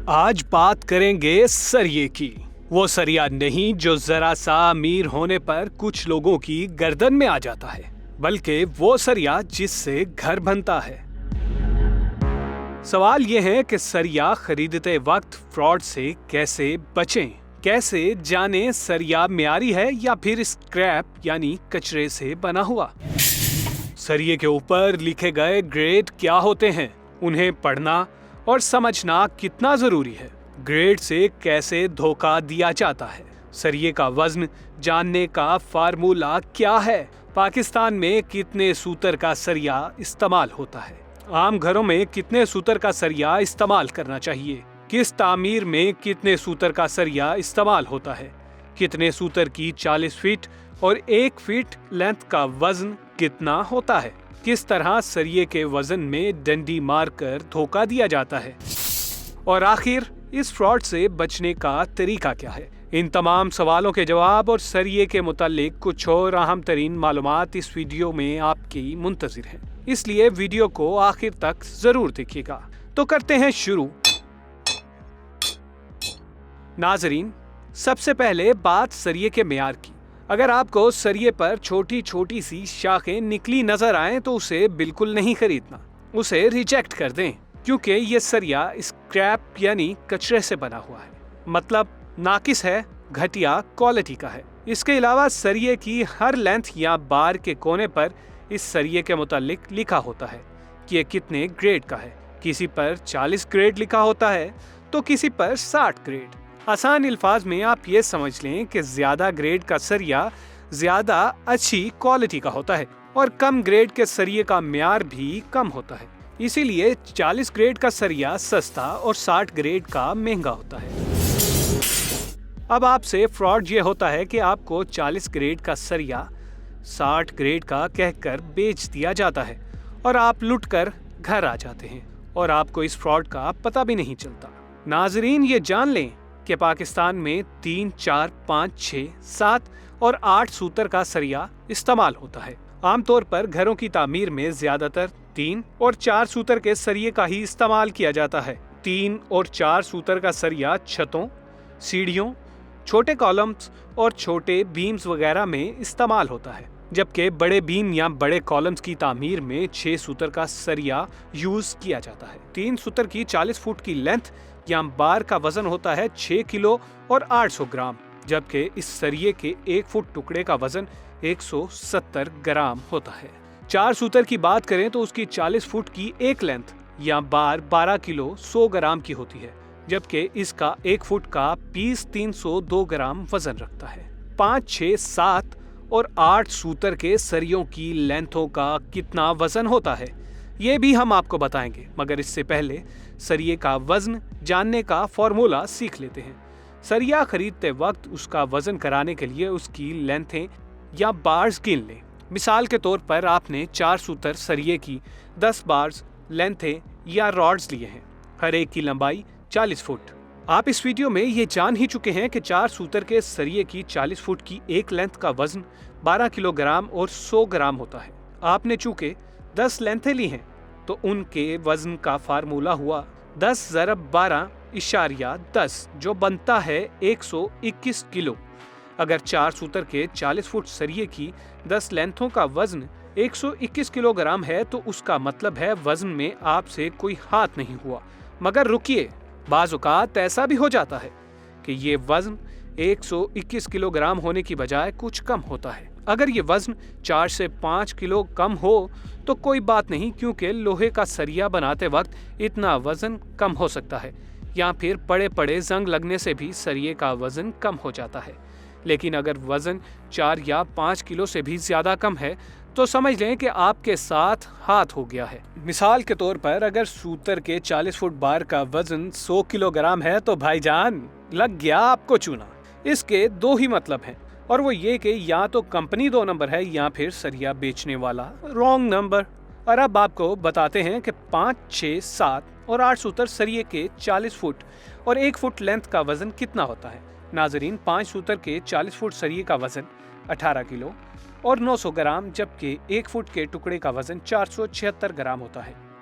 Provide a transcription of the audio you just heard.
آج بات کریں گے سریے کی۔ وہ سریا نہیں جو ذرا سا امیر ہونے پر کچھ لوگوں کی گردن میں آ جاتا ہے، بلکہ وہ سریا جس سے گھر بنتا ہے۔ سوال یہ ہے کہ سریا خریدتے وقت فراڈ سے کیسے بچیں؟ کیسے جانیں سریا معیاری ہے یا پھر اسکریپ یعنی کچرے سے بنا ہوا؟ سریے کے اوپر لکھے گئے گریڈ کیا ہوتے ہیں؟ انہیں پڑھنا اور سمجھنا کتنا ضروری ہے؟ گریڈ سے کیسے دھوکہ دیا جاتا ہے؟ سریے کا وزن جاننے کا فارمولا کیا ہے؟ پاکستان میں کتنے سوتر کا سریا استعمال ہوتا ہے؟ عام گھروں میں کتنے سوتر کا سریا استعمال کرنا چاہیے؟ کس تعمیر میں کتنے سوتر کا سریا استعمال ہوتا ہے؟ کتنے سوتر کی 40 فٹ اور 1 فٹ لینتھ کا وزن کتنا ہوتا ہے؟ کس طرح سریے کے وزن میں ڈنڈی مار کر دھوکہ دیا جاتا ہے؟ اور آخر اس فراڈ سے بچنے کا طریقہ کیا ہے؟ ان تمام سوالوں کے جواب اور سریے کے متعلق کچھ اور اہم ترین معلومات اس ویڈیو میں آپ کی منتظر ہیں، اس لیے ویڈیو کو آخر تک ضرور دیکھیے گا۔ تو کرتے ہیں شروع۔ ناظرین، سب سے پہلے بات سریے کے معیار کی۔ اگر آپ کو سریے پر چھوٹی چھوٹی سی شاخیں نکلی نظر آئیں تو اسے بالکل نہیں خریدنا، اسے ریجیکٹ کر دیں، کیونکہ یہ سریا اسکریپ یعنی کچرے سے بنا ہوا ہے، مطلب ناقص ہے، گھٹیا کوالٹی کا ہے۔ اس کے علاوہ سریے کی ہر لینتھ یا بار کے کونے پر اس سریے کے متعلق لکھا ہوتا ہے کہ یہ کتنے گریڈ کا ہے۔ کسی پر 40 گریڈ لکھا ہوتا ہے تو کسی پر 60 گریڈ۔ آسان الفاظ میں آپ یہ سمجھ لیں کہ زیادہ گریڈ کا سریا زیادہ اچھی کوالٹی کا ہوتا ہے اور کم گریڈ کے سریے کا معیار بھی کم ہوتا ہے، اسی لیے 40 گریڈ کا سریا سستا اور 60 گریڈ کا مہنگا ہوتا ہے۔ اب آپ سے فراڈ یہ ہوتا ہے کہ آپ کو 40 گریڈ کا سریا 60 گریڈ کا کہہ کر بیچ دیا جاتا ہے اور آپ لٹ کر گھر آ جاتے ہیں اور آپ کو اس فراڈ کا پتہ بھی نہیں چلتا۔ ناظرین، یہ جان لیں کہ پاکستان میں 3، 4، 5، 6، 7 اور 8 سوتر کا سریا استعمال ہوتا ہے۔ عام طور پر گھروں کی تعمیر میں زیادہ تر 3 اور 4 سوتر کے سریے کا ہی استعمال کیا جاتا ہے۔ 3 اور 4 سوتر کا سریا چھتوں، سیڑھیوں، چھوٹے کالمز اور چھوٹے بیمز وغیرہ میں استعمال ہوتا ہے، جبکہ بڑے بیم یا بڑے کالمز کی تعمیر میں 6 سوتر کا سریا یوز کیا جاتا ہے۔ 3 سوتر کی 40 فٹ کی لینتھ یا بار کا وزن ہوتا ہے 6 کلو اور 800 گرام، جبکہ اس سریے کے 1 فٹ ٹکڑے کا وزن 170 گرام ہوتا ہے۔ 4 سوتر کی بات کریں تو اس کی 40 فٹ کی ایک لینتھ یا بار 12 کلو 100 گرام کی ہوتی ہے، جبکہ اس کا 1 فٹ کا پیس 302 گرام وزن رکھتا ہے۔ 5، 6، 7 اور 8 سوتر کے سریوں کی لینتھوں کا کتنا وزن ہوتا ہے یہ بھی ہم آپ کو بتائیں گے، مگر اس سے پہلے سریے کا وزن جاننے کا فارمولا سیکھ لیتے ہیں۔ سریا خریدتے وقت اس کا وزن کرانے کے لیے اس کی لینتھیں یا بارز گن لیں۔ مثال کے طور پر آپ نے 4 سوتر سریے کی 10 بارز لینتھیں یا راڈز لیے ہیں، ہر ایک کی لمبائی 40 فٹ۔ آپ اس ویڈیو میں یہ جان ہی چکے ہیں کہ 4 سوتر کے سریے کی 40 فٹ کی ایک لینتھ کا وزن 12 کلو گرام اور 100 گرام ہوتا ہے۔ آپ نے چونکہ 10 لینتھیں لی ہیں تو ان کے وزن کا فارمولا ہوا 10 ضرب 12.10 جو بنتا ہے 121 کلو۔ اگر 4 سوتر کے 40 فٹ سریے کی 10 لینتھوں کا وزن 121 کلو گرام ہے تو اس کا مطلب ہے وزن میں آپ سے کوئی ہاتھ نہیں ہوا۔ مگر رکیے، بعض اوقات ایسا بھی ہو جاتا ہے کہ یہ وزن 121 کلو گرام ہونے کی بجائے کچھ کم ہوتا ہے۔ اگر یہ وزن 4 سے 5 کلو کم ہو تو کوئی بات نہیں، کیونکہ لوہے کا سریا بناتے وقت اتنا وزن کم ہو سکتا ہے، یا پھر پڑے زنگ لگنے سے بھی سریے کا وزن کم ہو جاتا ہے۔ لیکن اگر وزن 4 یا 5 کلو سے بھی زیادہ کم ہے تو سمجھ لیں کہ آپ کے ساتھ ہاتھ ہو گیا ہے۔ مثال کے طور پر اگر سوتر کے 40 فٹ بار کا وزن 100 کلو گرام ہے تو بھائی جان لگ گیا آپ کو چونا۔ اس کے 2 ہی مطلب ہیں، اور وہ یہ کہ یا تو کمپنی 2 نمبر ہے یا پھر سریا بیچنے والا رانگ نمبر۔ اور اب آپ کو بتاتے ہیں کہ 5، 6، 7 اور 8 سوتر سریے کے 40 فٹ اور 1 فٹ لینتھ کا وزن کتنا ہوتا ہے۔ ناظرین، 5 سوتر کے 40 فٹ سریے کا وزن 18 کلو اور 900 گرام، جبکہ 1 فٹ کے ٹکڑے کا وزن 476 گرام ہوتا ہے۔